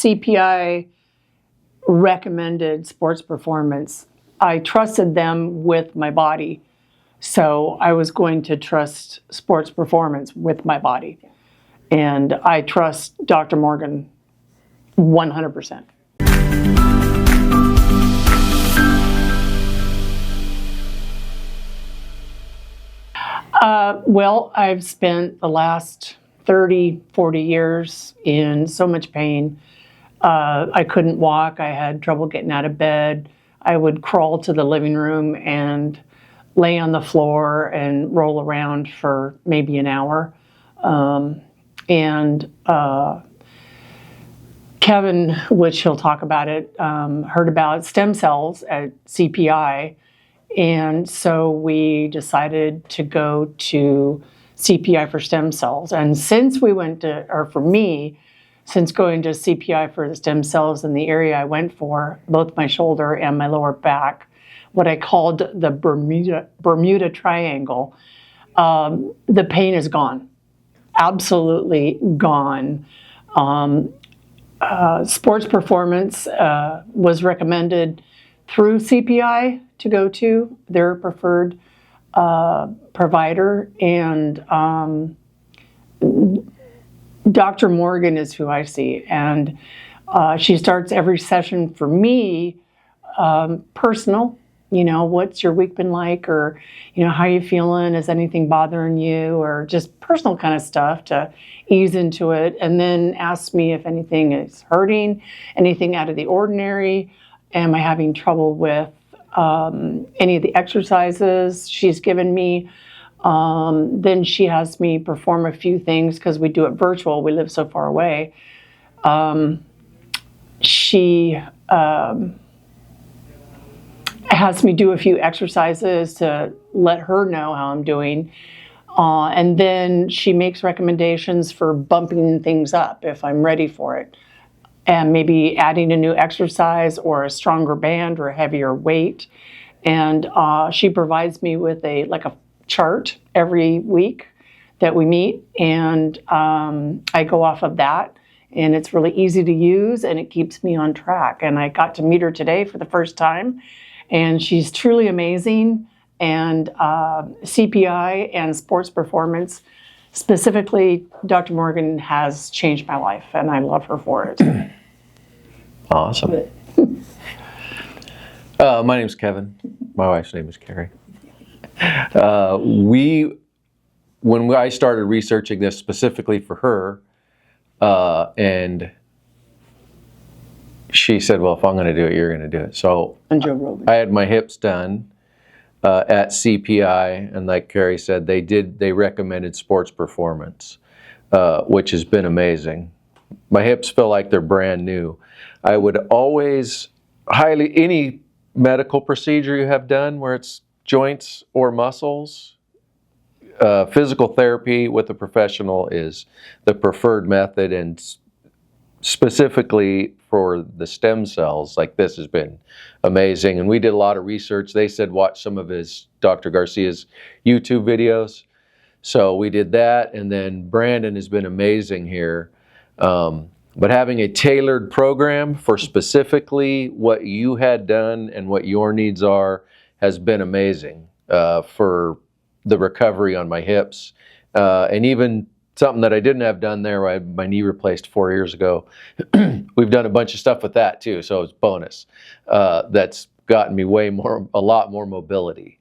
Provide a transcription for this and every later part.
CPI recommended sports performance, I trusted them with my body. So I was going to trust sports performance with my body. And I trust Dr. Morgan 100%. Well, I've spent the last 30, 40 years in so much pain. I couldn't walk. I had trouble getting out of bed. I would crawl to the living room and lay on the floor and roll around for maybe an hour. Kevin, which he'll talk about it, heard about stem cells at CPI. And so we decided to go to CPI for stem cells. And since we went to, or for me, since going to CPI for the stem cells in the area I went for, both my shoulder and my lower back, what I called the Bermuda Triangle, the pain is gone, absolutely gone. Sports performance was recommended through CPI to go to their preferred provider, and Dr. Morgan is who I see, and she starts every session for me personal. What's your week been like, or how you feeling, is anything bothering you, or just personal kind of stuff to ease into it, and then asks me if anything is hurting, anything out of the ordinary, am I having trouble with any of the exercises she's given me. Then she has me perform a few things because we do it virtual. We live so far away. She has me do a few exercises to let her know how I'm doing. And then she makes recommendations for bumping things up if I'm ready for it. And maybe adding a new exercise or a stronger band or a heavier weight. And she provides me with a chart every week that we meet, and I go off of that, and it's really easy to use and it keeps me on track. And I got to meet her today for the first time, and she's truly amazing. And CPI and sports performance, specifically Dr. Morgan, has changed my life, and I love her for it. Awesome. My name's Kevin. My wife's name is Carrie. When I started researching this specifically for her, and she said, well, if I'm going to do it, you're going to do it. So and Joe Rogan. I had my hips done at CPI, and like Carrie said, they recommended sports performance, which has been amazing. My hips feel like they're brand new. I would always any medical procedure you have done where it's joints or muscles, physical therapy with a professional is the preferred method, and specifically for the stem cells, like this has been amazing. And we did a lot of research. They said watch some of Dr. Garcia's YouTube videos. So we did that, and then Brandon has been amazing here. But having a tailored program for specifically what you had done and what your needs are has been amazing for the recovery on my hips. And even something that I didn't have done there, I had my knee replaced 4 years ago. We've done a bunch of stuff with that too, so it's bonus. That's gotten me a lot more mobility.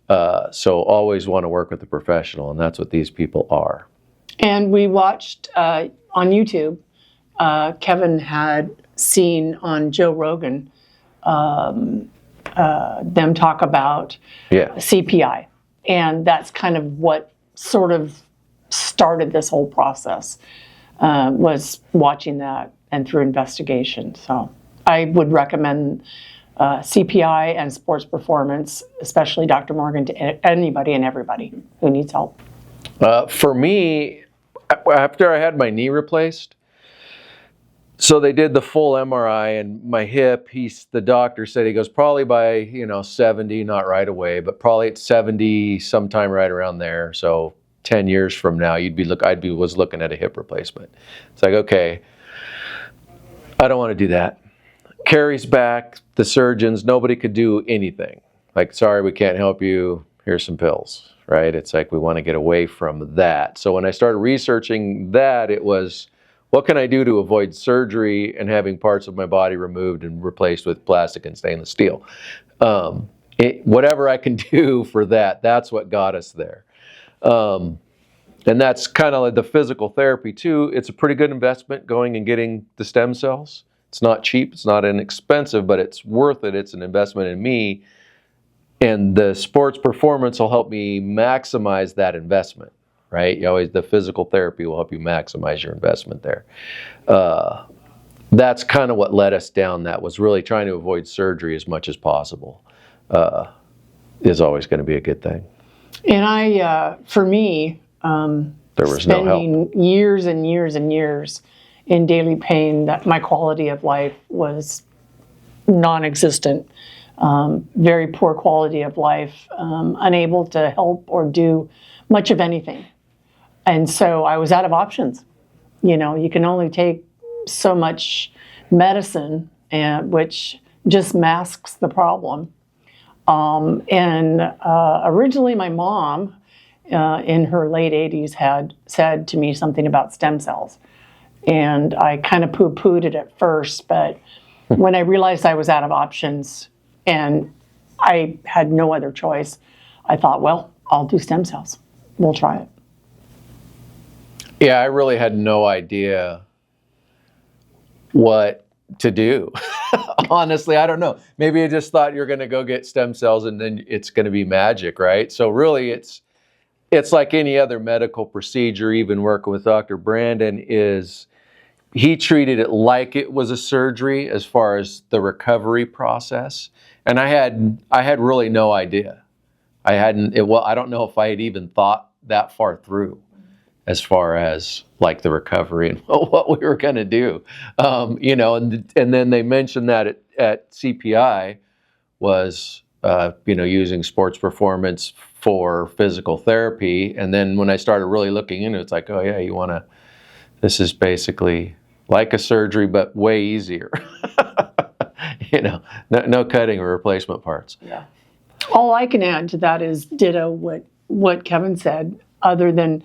So always want to work with a professional, and that's what these people are. And we watched on YouTube, Kevin had seen on Joe Rogan them talk about CPI. And that's kind of what sort of started this whole process, was watching that and through investigation. So I would recommend CPI and sports performance, especially Dr. Morgan, to anybody and everybody who needs help. For me, after I had my knee replaced, so they did the full MRI, and my hip, the doctor said, he goes, probably by 70, not right away, but probably at 70, sometime right around there. So 10 years from now, was looking at a hip replacement. It's like, okay. I don't want to do that. Carrie's back, the surgeons, nobody could do anything. Like, sorry, we can't help you, here's some pills, right? It's like we want to get away from that. So when I started researching that, it was, what can I do to avoid surgery and having parts of my body removed and replaced with plastic and stainless steel? Whatever I can do for that, that's what got us there. And that's kind of like the physical therapy too. It's a pretty good investment going and getting the stem cells. It's not cheap, it's not inexpensive, but it's worth it. It's an investment in me. And the sports performance will help me maximize that investment, right? The physical therapy will help you maximize your investment there. That's kind of what led us down. That was really trying to avoid surgery as much as possible. Is always going to be a good thing. And for me, there was no help. Spending years and years and years in daily pain, that my quality of life was non-existent. Very poor quality of life, unable to help or do much of anything. And so I was out of options. You can only take so much medicine, which just masks the problem. Originally my mom, in her late 80s, had said to me something about stem cells. And I kind of poo-pooed it at first, but when I realized I was out of options and I had no other choice, I thought, well, I'll do stem cells. We'll try it. Yeah, I really had no idea what to do. Honestly, I don't know. Maybe I just thought you're going to go get stem cells and then it's going to be magic, right? So really it's like any other medical procedure. Even working with Dr. Brandon, he treated it like it was a surgery as far as the recovery process. And I had really no idea. I don't know if I had even thought that far through as far as like the recovery and what we were going to do. And then they mentioned that at CPI was, using sports performance for physical therapy. And then when I started really looking into it, it's like, oh yeah, this is basically like a surgery, but way easier. No cutting or replacement parts. Yeah. All I can add to that is ditto what Kevin said, other than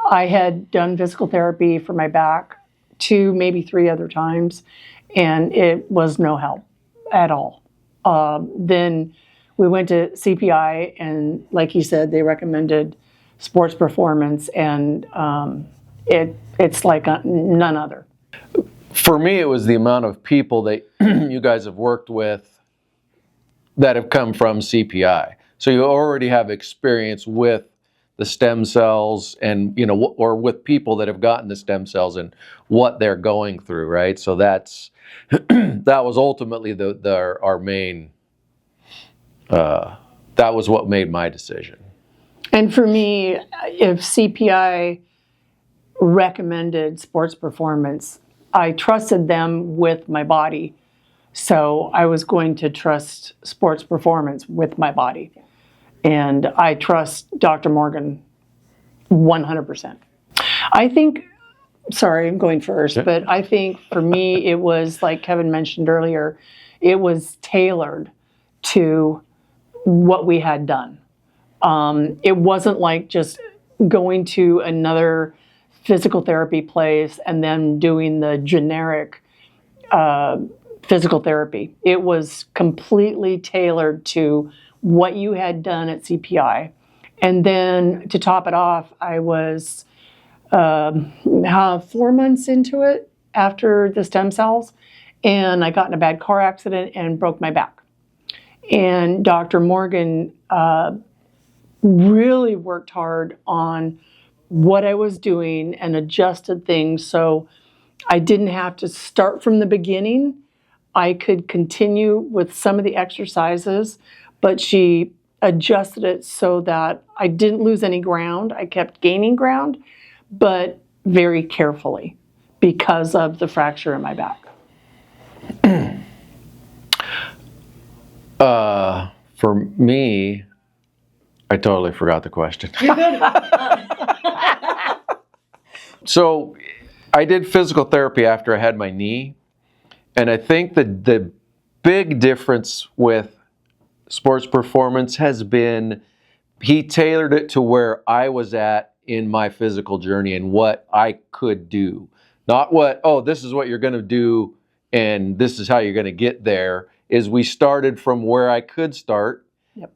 I had done physical therapy for my back 2, maybe 3 other times, and it was no help at all. Then we went to CPI, and like he said, they recommended sports performance, and it's like none other. For me, it was the amount of people that you guys have worked with that have come from CPI. So you already have experience with the stem cells and, or with people that have gotten the stem cells and what they're going through, right? So that was ultimately our main, that was what made my decision. And for me, if CPI recommended sports performance, I trusted them with my body. So I was going to trust sports performance with my body. And I trust Dr. Morgan 100%. I think, sorry, I'm going first, but I think for me, it was like Kevin mentioned earlier, it was tailored to what we had done. It wasn't like just going to another physical therapy place and then doing the generic physical therapy. It was completely tailored to what you had done at CPI. And then to top it off, I was 4 months into it after the stem cells, and I got in a bad car accident and broke my back. And Dr. Morgan really worked hard on what I was doing and adjusted things so I didn't have to start from the beginning. I could continue with some of the exercises, but she adjusted it so that I didn't lose any ground. I kept gaining ground, but very carefully because of the fracture in my back. For me, I totally forgot the question. You're good. So I did physical therapy after I had my knee, And I think the big difference with sports performance has been he tailored it to where I was at in my physical journey and what I could do. Not what, oh, this is what you're going to do and this is how you're going to get there. Is we started from where I could start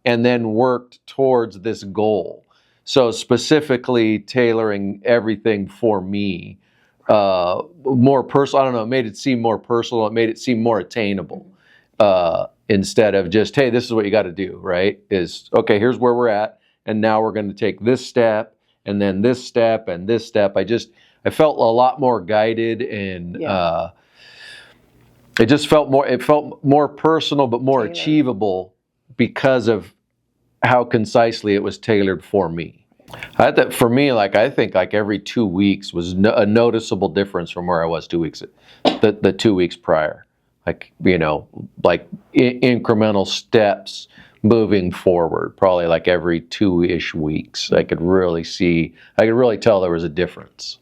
and then worked towards this goal. So specifically tailoring everything for me, more personal. I don't know, it made it seem more personal. It made it seem more attainable. Instead of just, hey, this is what you got to do, right? Is, okay, here's where we're at, and now we're going to take this step, and then this step, and this step. I felt a lot more guided, and it felt more personal, but more achievable because of how concisely it was tailored for me. For me, I think every 2 weeks was a noticeable difference from where I was 2 weeks, the 2 weeks prior. Incremental steps moving forward, probably every 2-ish weeks. I could really tell there was a difference.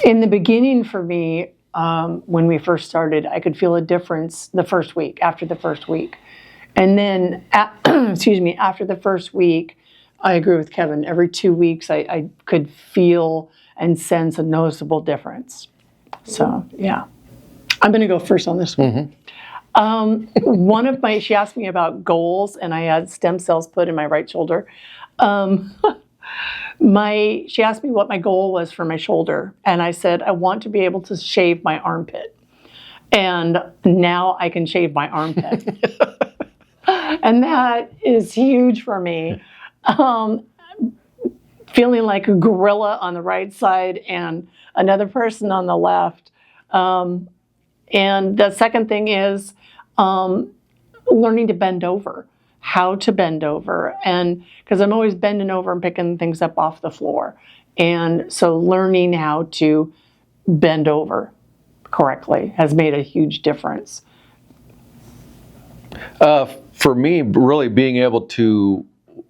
In the beginning for me, when we first started, I could feel a difference after the first week. And then, after the first week, I agree with Kevin, every 2 weeks I could feel and sense a noticeable difference. So, yeah. I'm going to go first on this one. Mm-hmm. She asked me about goals, and I had stem cells put in my right shoulder. She asked me what my goal was for my shoulder, and I said, I want to be able to shave my armpit. And now I can shave my armpit. And that is huge for me. Feeling like a gorilla on the right side and another person on the left. And the second thing is learning to bend over, how to bend over. And because I'm always bending over and picking things up off the floor. And so learning how to bend over correctly has made a huge difference. For me, really being able to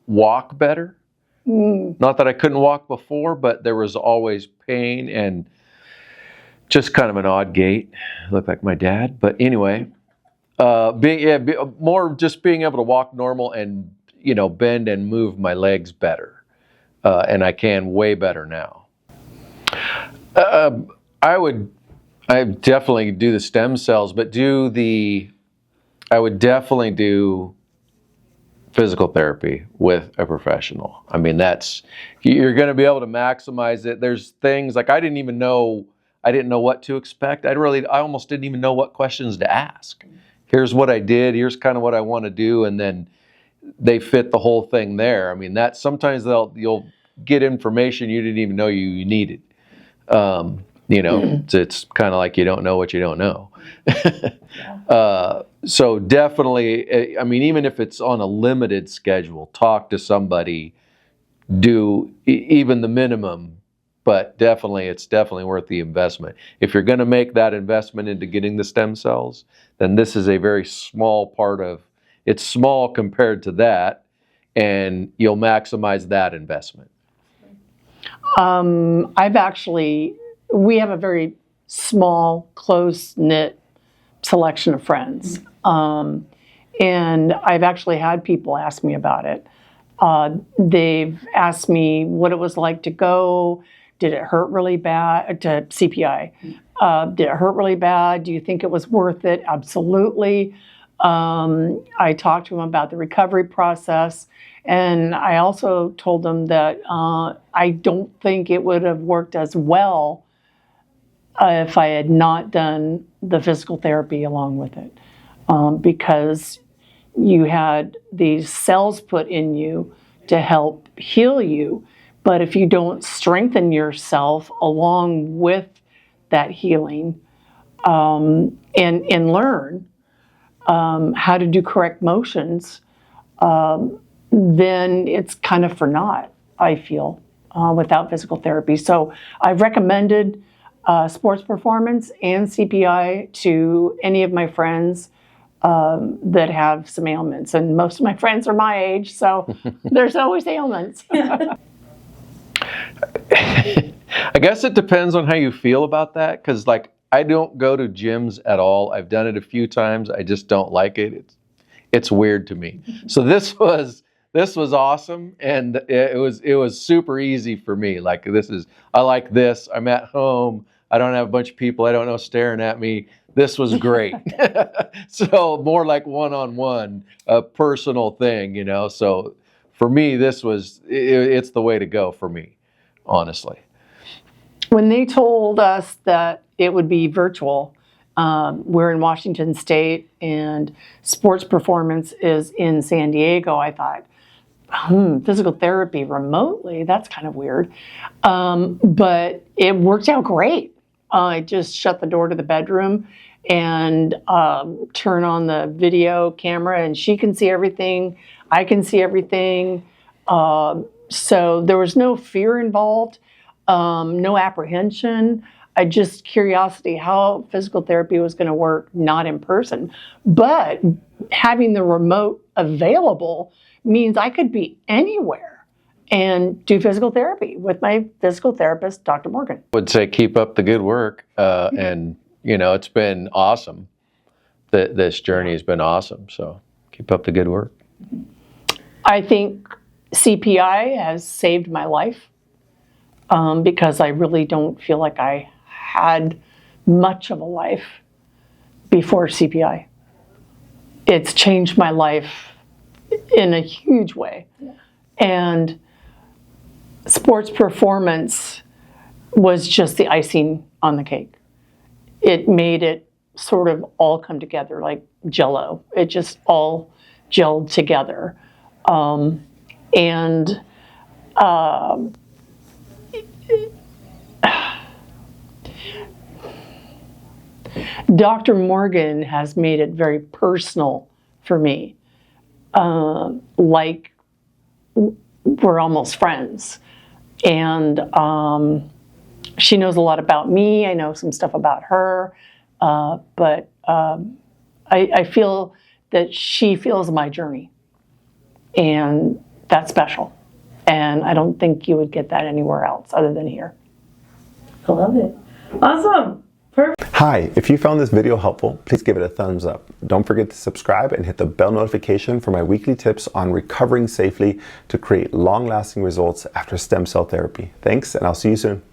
walk better. Not that I couldn't walk before, but there was always pain and just kind of an odd gait. Looked like my dad, but anyway, more just being able to walk normal and bend and move my legs better, and I can way better now. I definitely do the stem cells, but I would definitely do physical therapy with a professional. I mean, you're going to be able to maximize it. There's things I didn't know what to expect. I almost didn't even know what questions to ask. Here's what I did. Here's kind of what I want to do. And then they fit the whole thing there. I mean, sometimes you'll get information you didn't even know you needed. It's kind of like you don't know what you don't know. So definitely, even if it's on a limited schedule, talk to somebody, do even the minimum, but it's definitely worth the investment. If you're going to make that investment into getting the stem cells, then this is a very small part of, it's small compared to that, and you'll maximize that investment. We have a very small, close-knit selection of friends. And I've actually had people ask me about it. They've asked me what it was like to go. Did it hurt really bad? To CPI. Did it hurt really bad? Do you think it was worth it? Absolutely. I talked to them about the recovery process. And I also told them that I don't think it would have worked as well if I had not done the physical therapy along with it. Because you had these cells put in you to help heal you. But if you don't strengthen yourself along with that healing and learn how to do correct motions, then it's kind of for naught, I feel, without physical therapy. So I've recommended sports performance and CPI to any of my friends that have some ailments. And most of my friends are my age, so there's always ailments. I guess it depends on how you feel about that, because I don't go to gyms at all. I've done it a few times. I just don't like it. It's weird to me. So this was awesome, and it was super easy for me. Like I like this. I'm at home. I don't have a bunch of people I don't know staring at me. This was great. So more like one-on-one, a personal thing, you know. So for me, it's the way to go for me, honestly. When they told us that it would be virtual, we're in Washington State and sports performance is in San Diego, I thought, physical therapy remotely, that's kind of weird. But it worked out great. I just shut the door to the bedroom and turn on the video camera, and she can see everything. I can see everything. So there was no fear involved, no apprehension. Just curiosity how physical therapy was going to work, not in person. But having the remote available means I could be anywhere and do physical therapy with my physical therapist, Dr. Morgan. I would say keep up the good work, and you know, it's been awesome. This journey has been awesome, so keep up the good work. I think CPI has saved my life because I really don't feel like I had much of a life before CPI. It's changed my life in a huge way. Yeah. And sports performance was just the icing on the cake. It made it sort of all come together like Jell-O. It just all gelled together. Dr. Morgan has made it very personal for me. Like we're almost friends. And she knows a lot about me. I know some stuff about her. But I feel that she feels my journey. And that's special. And I don't think you would get that anywhere else other than here. I love it. Awesome. Perfect. Hi, if you found this video helpful, please give it a thumbs up. Don't forget to subscribe and hit the bell notification for my weekly tips on recovering safely to create long-lasting results after stem cell therapy. Thanks, and I'll see you soon.